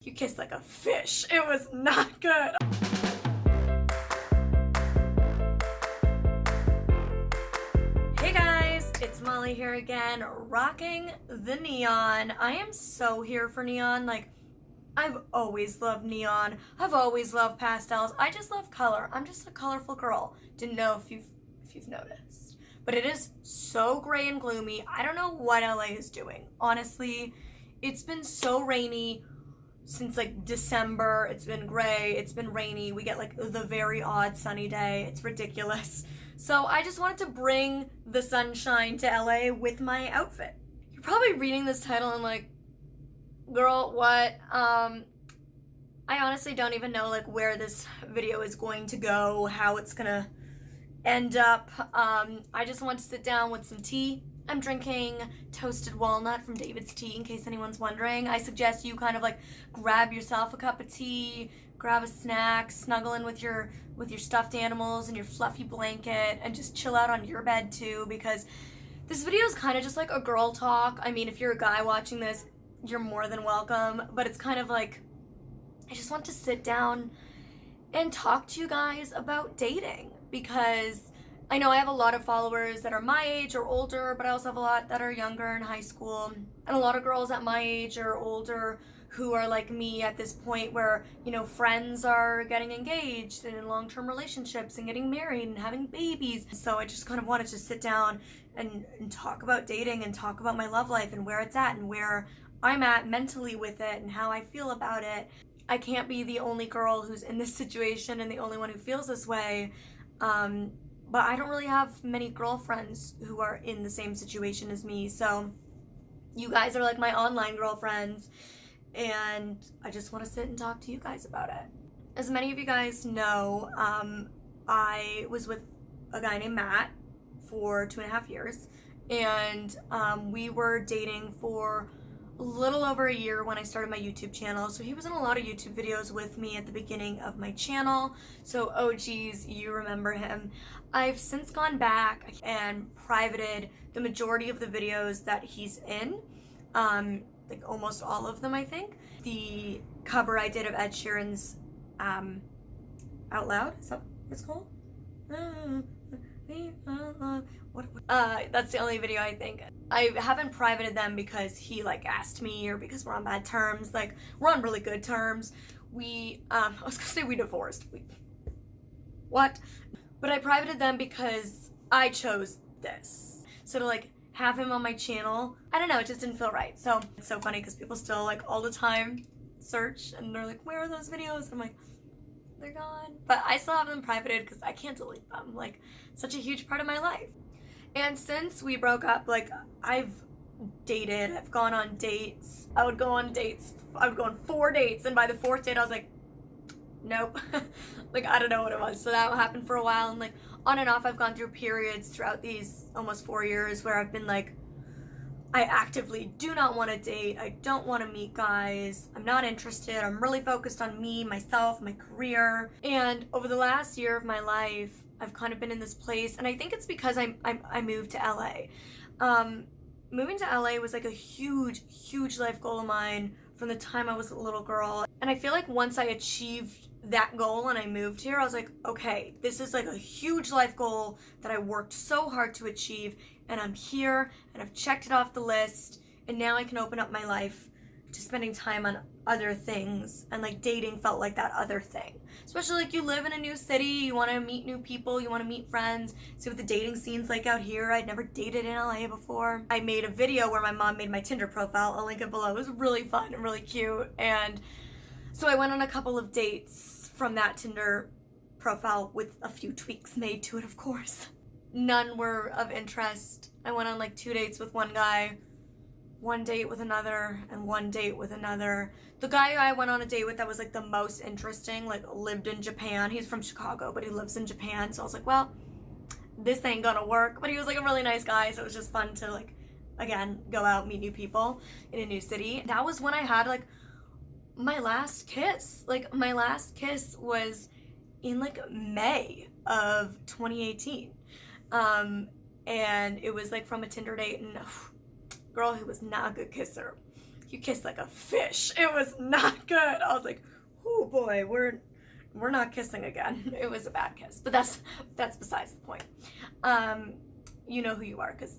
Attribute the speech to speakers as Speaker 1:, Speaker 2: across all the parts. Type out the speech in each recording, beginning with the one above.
Speaker 1: You kissed like a fish. It was not good. Hey guys, it's Molly here again, rocking the neon. I am so here for neon. Like, I've always loved neon. I've always loved pastels. I just love color. I'm just a colorful girl. Didn't know if you've noticed. But it is so gray and gloomy. I don't know what LA is doing. Honestly, it's been so rainy since like December. It's been gray, it's been rainy. We get like the very odd sunny day. It's ridiculous. So I just wanted to bring the sunshine to LA with my outfit. You're probably reading this title and like, girl, what? I honestly don't even know like where this video is going to go, how it's gonna end up. I just want to sit down with some tea. I'm drinking toasted walnut from David's Tea, in case anyone's wondering. I suggest you kind of like grab yourself a cup of tea, grab a snack, snuggle in with your stuffed animals and your fluffy blanket, and just chill out on your bed too, because this video is kind of just like a girl talk. I mean, if you're a guy watching this, you're more than welcome, but it's kind of like, I just want to sit down and talk to you guys about dating, because I know I have a lot of followers that are my age or older, but I also have a lot that are younger in high school, and a lot of girls at my age or older who are like me at this point where, you know, friends are getting engaged and in long-term relationships and getting married and having babies. So I just kind of wanted to sit down and talk about dating and talk about my love life and where it's at and where I'm at mentally with it and how I feel about it. I can't be the only girl who's in this situation and the only one who feels this way. But I don't really have many girlfriends who are in the same situation as me. So you guys are like my online girlfriends, and I just want to sit and talk to you guys about it. As many of you guys know, I was with a guy named Matt for 2.5 years, and we were dating for a little over a year when I started my YouTube channel. So he was in a lot of YouTube videos with me at the beginning of my channel. So OGs, you remember him. I've since gone back and privated the majority of the videos that he's in. Like almost all of them, I think. The cover I did of Ed Sheeran's Out Loud, is that what it's called? That's the only video I think. I haven't privated them because he like asked me or because we're on bad terms. Like, we're on really good terms. I was gonna say we divorced. What? But I privated them because I chose this. So to like have him on my channel, I don't know, it just didn't feel right. So it's so funny because people still like all the time search and they're like, where are those videos? I'm like, they're gone. But I still have them privated because I can't delete them. Like, such a huge part of my life. And since we broke up, like, I've dated, I've gone on dates. I would go on 4 dates, and by the 4th date I was like, nope. Like, I don't know what it was. So that happened for a while, and like on and off I've gone through periods throughout these almost 4 years where I've been like, I actively do not want to date. I don't want to meet guys. I'm not interested. I'm really focused on me, myself, my career. And over the last year of my life, I've kind of been in this place, and I think it's because I moved to LA. Moving to LA was like a huge life goal of mine from the time I was a little girl. And I feel like once I achieved that goal and I moved here, I was like, okay, this is like a huge life goal that I worked so hard to achieve, and I'm here and I've checked it off the list, and now I can open up my life to spending time on other things. And like dating felt like that other thing. Especially like you live in a new city, you want to meet new people, you want to meet friends, see what the dating scene's like out here. I'd never dated in LA before. I made a video where my mom made my Tinder profile. I'll link it below. It was really fun and really cute. And so I went on a couple of dates from that Tinder profile with a few tweaks made to it, of course. None were of interest. I went on like 2 dates with one guy, 1 date with another, and 1 date with another. The guy I went on a date with that was like the most interesting, like lived in Japan. He's from Chicago, but he lives in Japan. So I was like, well, this ain't gonna work. But he was like a really nice guy, so it was just fun to like, again, go out, meet new people in a new city. That was when I had like my last kiss. Like, my last kiss was in like May of 2018. And it was like from a Tinder date, and girl, he was not a good kisser. you kissed like a fish. It was not good. I was like, oh boy, we're not kissing again. It was a bad kiss, but that's besides the point. You know who you are, because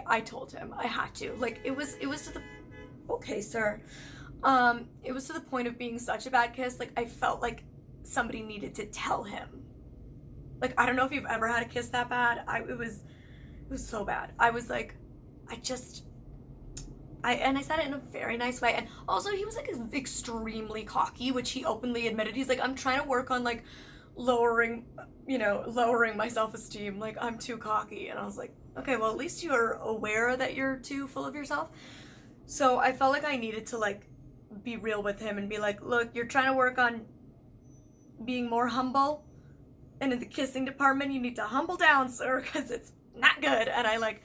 Speaker 1: I told him I had to. Like, it was to the, okay, sir. It was to the point of being such a bad kiss. Like, I felt like somebody needed to tell him. Like, I don't know if you've ever had a kiss that bad. It was so bad. I was like, I said it in a very nice way. And also, he was like extremely cocky, which he openly admitted. He's like, I'm trying to work on like lowering my self-esteem. Like, I'm too cocky. And I was like, okay, well, at least you're aware that you're too full of yourself. So I felt like I needed to like be real with him and be like, look, you're trying to work on being more humble. And in the kissing department, you need to humble down, sir, because it's not good. And I like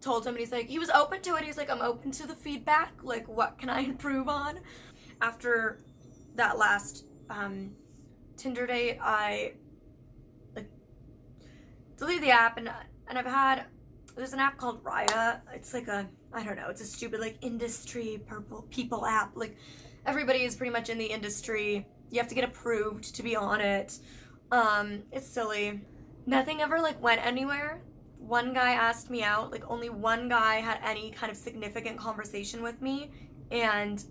Speaker 1: told him, and he's like, he was open to it. He's like, I'm open to the feedback. Like, what can I improve on? After that last Tinder date, I like deleted the app, and there's an app called Raya. It's like I don't know, it's a stupid like industry people app. Like, everybody is pretty much in the industry. You have to get approved to be on it. It's silly. Nothing ever like went anywhere. One guy asked me out. Like, only one guy had any kind of significant conversation with me, and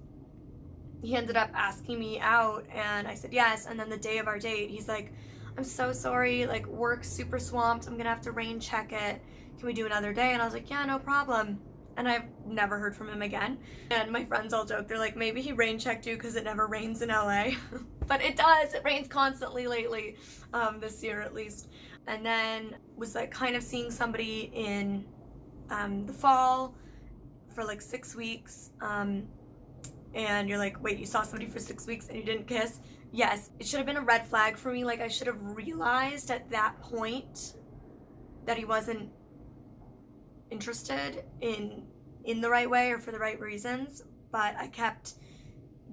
Speaker 1: he ended up asking me out, and I said yes. And then the day of our date, he's like, I'm so sorry, like, work's super swamped, I'm gonna have to rain check it, can we do another day? And I was like, yeah, no problem. And I've never heard from him again. And my friends all joke, they're like, maybe he rain checked you because it never rains in LA. But it does, it rains constantly lately, this year at least. And then was like kind of seeing somebody in the fall for like 6 weeks. And you're like, wait, you saw somebody for 6 weeks and you didn't kiss? Yes, it should have been a red flag for me. Like, I should have realized at that point that he wasn't interested in the right way or for the right reasons. But I kept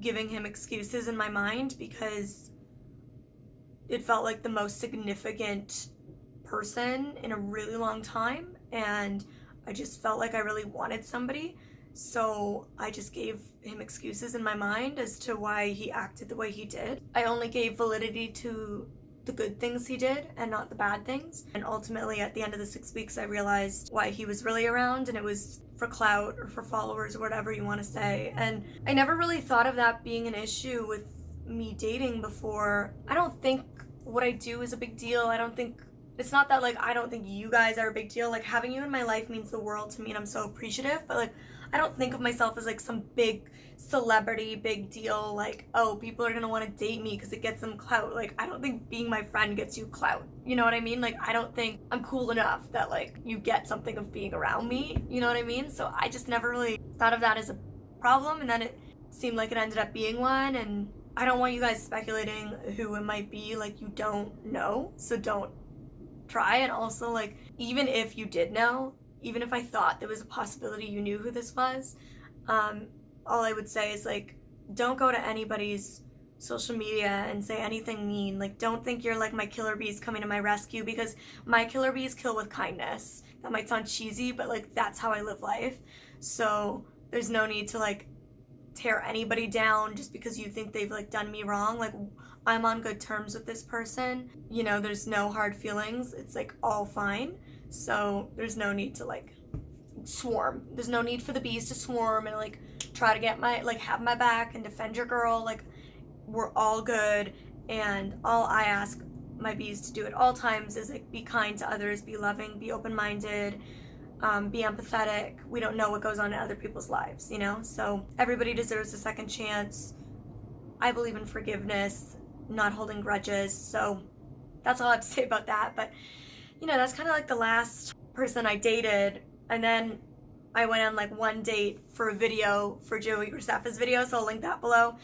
Speaker 1: giving him excuses in my mind because it felt like the most significant person in a really long time, and I just felt like I really wanted somebody. So I just gave him excuses in my mind as to why he acted the way he did. I only gave validity to the good things he did and not the bad things. And ultimately, at the end of the 6 weeks, I realized why he was really around, and it was for clout or for followers or whatever you want to say. And I never really thought of that being an issue with me dating before. I don't think what I do is a big deal. It's not that, like, I don't think you guys are a big deal. Like, having you in my life means the world to me, and I'm so appreciative. But, like, I don't think of myself as, like, some big celebrity, big deal. Like, oh, people are going to want to date me because it gets them clout. Like, I don't think being my friend gets you clout. You know what I mean? Like, I don't think I'm cool enough that, like, you get something of being around me. You know what I mean? So I just never really thought of that as a problem. And then it seemed like it ended up being one. And I don't want you guys speculating who it might be. Like, you don't know. So don't try. And also, like, even if you did know, even if I thought there was a possibility you knew who this was, all I would say is, like, don't go to anybody's social media and say anything mean. Like, don't think you're like my killer bees coming to my rescue, because my killer bees kill with kindness. That might sound cheesy, but, like, that's how I live life. So there's no need to, like, tear anybody down just because you think they've, like, done me wrong. Like, I'm on good terms with this person. You know, there's no hard feelings. It's, like, all fine. So there's no need to, like, swarm. There's no need for the bees to swarm and, like, try to get my, like, have my back and defend your girl. Like, we're all good, and all I ask my bees to do at all times is, like, be kind to others, be loving, be open-minded, be empathetic. We don't know what goes on in other people's lives, you know? So everybody deserves a second chance. I believe in forgiveness, not holding grudges. So that's all I have to say about that. But, you know, that's kind of like the last person I dated. And then I went on, like, one date for a video for Joey Graceffa's video, so I'll link that below.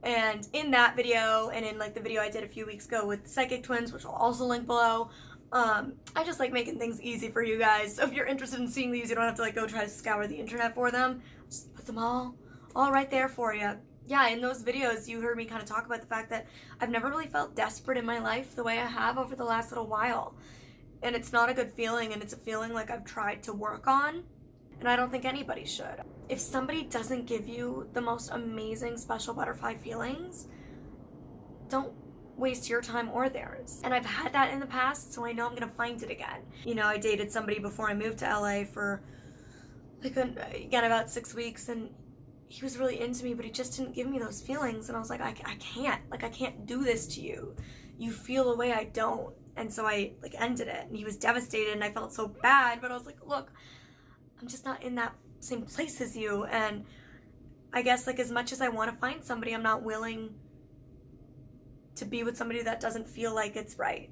Speaker 1: And in that video, and in, like, the video I did a few weeks ago with the Psychic Twins, which I'll also link below, I just like making things easy for you guys. So if you're interested in seeing these, you don't have to, like, go try to scour the internet for them. Just put them all right there for you. Yeah, in those videos, you heard me kind of talk about the fact that I've never really felt desperate in my life the way I have over the last little while. And it's not a good feeling, and it's a feeling like I've tried to work on. And I don't think anybody should. If somebody doesn't give you the most amazing special butterfly feelings, don't waste your time or theirs. And I've had that in the past, so I know I'm gonna find it again. You know, I dated somebody before I moved to LA for again about 6 weeks, and he was really into me, but he just didn't give me those feelings. And I was like, I can't do this to you. You feel a way I don't. And so I ended it, and he was devastated, and I felt so bad, but I was like, look, I'm just not in that same place as you. And I guess as much as I want to find somebody, I'm not willing to be with somebody that doesn't feel like it's right,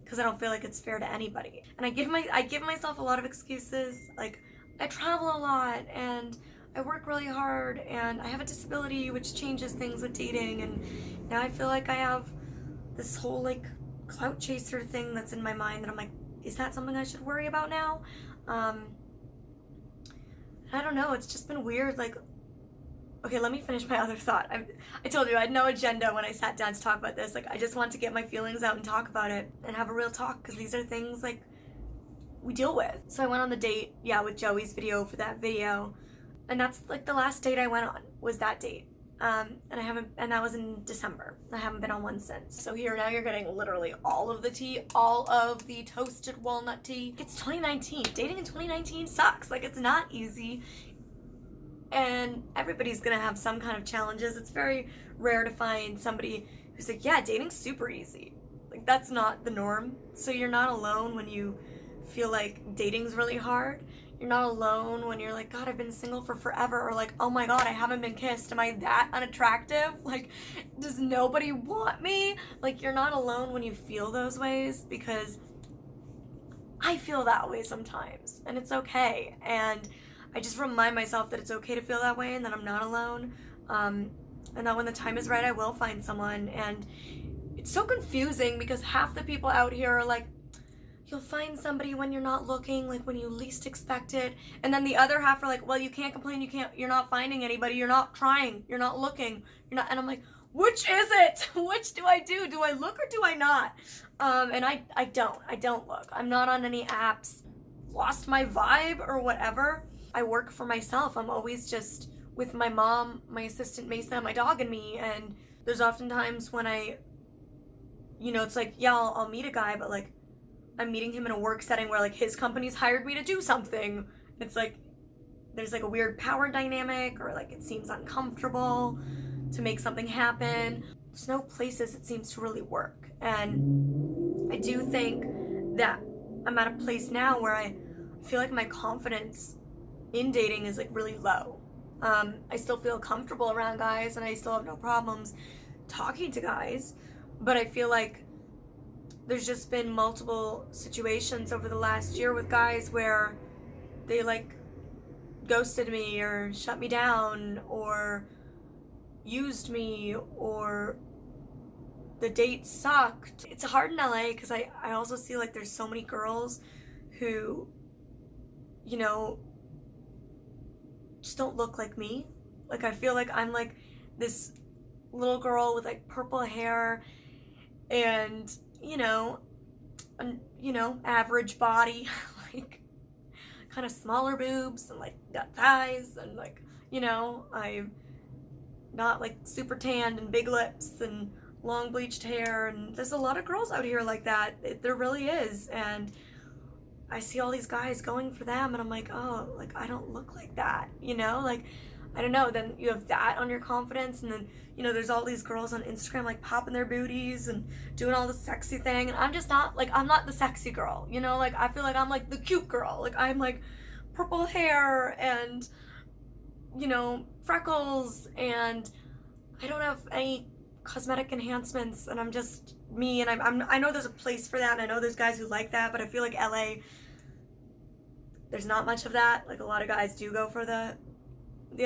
Speaker 1: because I don't feel like it's fair to anybody. And I give myself a lot of excuses. I travel a lot, and I work really hard, and I have a disability, which changes things with dating, and now I feel like I have this whole clout chaser thing that's in my mind that I'm like, is that something I should worry about now? I don't know, it's just been weird. Okay, let me finish my other thought. I told you I had no agenda when I sat down to talk about this. I just want to get my feelings out and talk about it and have a real talk, because these are things we deal with. So I went on the date, with Joey's video for that video, and that's the last date I went on was that date. And that was in December. I haven't been on one since. So now you're getting literally all of the tea, all of the toasted walnut tea. It's 2019. Dating in 2019 sucks. It's not easy. And everybody's gonna have some kind of challenges. It's very rare to find somebody who's like, yeah, dating's super easy. That's not the norm. So you're not alone when you feel like dating's really hard. You're not alone when you're like, God, I've been single for forever, or oh my God, I haven't been kissed. Am I that unattractive? Does nobody want me? You're not alone when you feel those ways, because I feel that way sometimes, and it's okay. And I just remind myself that it's okay to feel that way, and that I'm not alone, and that when the time is right, I will find someone. And it's so confusing, because half the people out here are like, you'll find somebody when you're not looking, when you least expect it. And then the other half are like, well, you can't complain, you're not finding anybody, you're not trying, you're not looking, and I'm like, which is it? Which do I do? Do I look or do I not? And I don't look. I'm not on any apps. Lost my vibe or whatever. I work for myself. I'm always just with my mom, my assistant Mesa, my dog, and me. And there's often times when it's I'll meet a guy, but I'm meeting him in a work setting where his company's hired me to do something. It's there's a weird power dynamic, or it seems uncomfortable to make something happen. There's no places it seems to really work. And I do think that I'm at a place now where I feel like my confidence in dating is really low. I still feel comfortable around guys, and I still have no problems talking to guys, but I feel like there's just been multiple situations over the last year with guys where they ghosted me, or shut me down, or used me, or the date sucked. It's hard in LA because I also see there's so many girls who just don't look like me. I feel like I'm this little girl with purple hair and average body, kind of smaller boobs, and got thighs, and I'm not super tanned and big lips and long bleached hair. And there's a lot of girls out here like that. There really is. And I see all these guys going for them, and I'm like, oh, I don't look like that, I don't know. Then you have that on your confidence, and then there's all these girls on Instagram popping their booties and doing all the sexy thing, and I'm just not I'm not the sexy girl, I feel like I'm the cute girl. I'm purple hair and freckles, and I don't have any cosmetic enhancements, and I'm just me. And I know there's a place for that, and I know there's guys who like that, but I feel like LA, there's not much of that. A lot of guys do go for the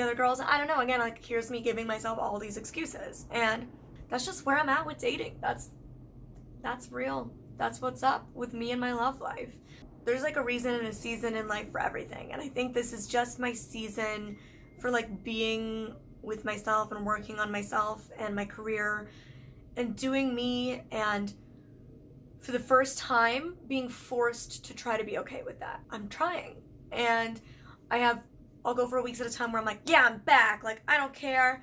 Speaker 1: other girls. I don't know, again, here's me giving myself all these excuses, and that's just where I'm at with dating. That's real. That's what's up with me and my love life. There's a reason and a season in life for everything, and I think this is just my season for being with myself and working on myself and my career and doing me, and for the first time being forced to try to be okay with that. I'm trying. And I'll go for weeks at a time where I'm like, yeah, I'm back. Like, I don't care.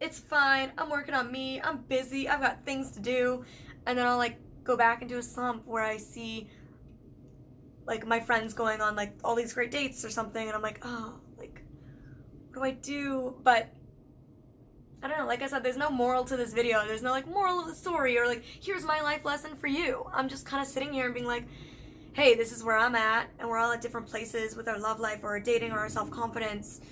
Speaker 1: It's fine. I'm working on me. I'm busy. I've got things to do. And then I'll like go back into a slump where I see like my friends going on like all these great dates or something. And I'm like, oh, like, what do I do? But I don't know. Like I said, there's no moral to this video. There's no like moral of the story or like, here's my life lesson for you. I'm just kind of sitting here and being like, hey, this is where I'm at, and we're all at different places with our love life or our dating or our self-confidence,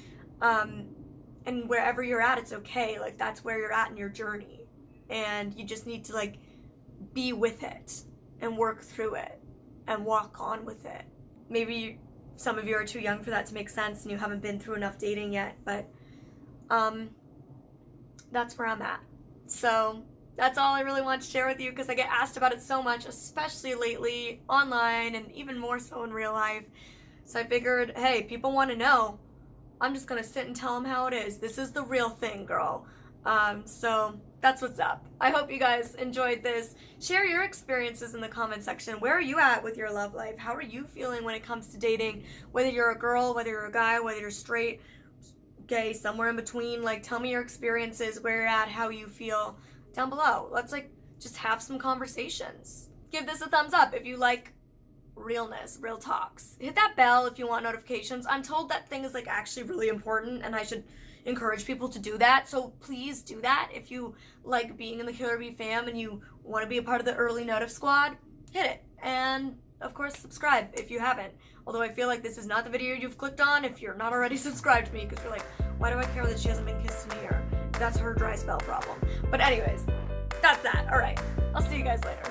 Speaker 1: and wherever you're at, it's okay. Like, that's where you're at in your journey, and you just need to like be with it and work through it and walk on with it. Maybe some of you are too young for that to make sense and you haven't been through enough dating yet, but that's where I'm at. So that's all I really want to share with you, because I get asked about it so much, especially lately online and even more so in real life. So I figured, hey, people want to know. I'm just going to sit and tell them how it is. This is the real thing, girl. So that's what's up. I hope you guys enjoyed this. Share your experiences in the comment section. Where are you at with your love life? How are you feeling when it comes to dating? Whether you're a girl, whether you're a guy, whether you're straight, gay, somewhere in between. Like, tell me your experiences, where you're at, how you feel down below. Let's like just have some conversations. Give this a thumbs up if you like realness, real talks. Hit that bell if you want notifications. I'm told that thing is like actually really important and I should encourage people to do that. So please do that. If you like being in the Killer Bee fam and you want to be a part of the early notif squad, hit it. And of course, subscribe if you haven't. Although I feel like this is not the video you've clicked on if you're not already subscribed to me, because you're like, why do I care that she hasn't been kissed in a year? That's her dry spell problem. But anyways, that's that. All right. I'll see you guys later.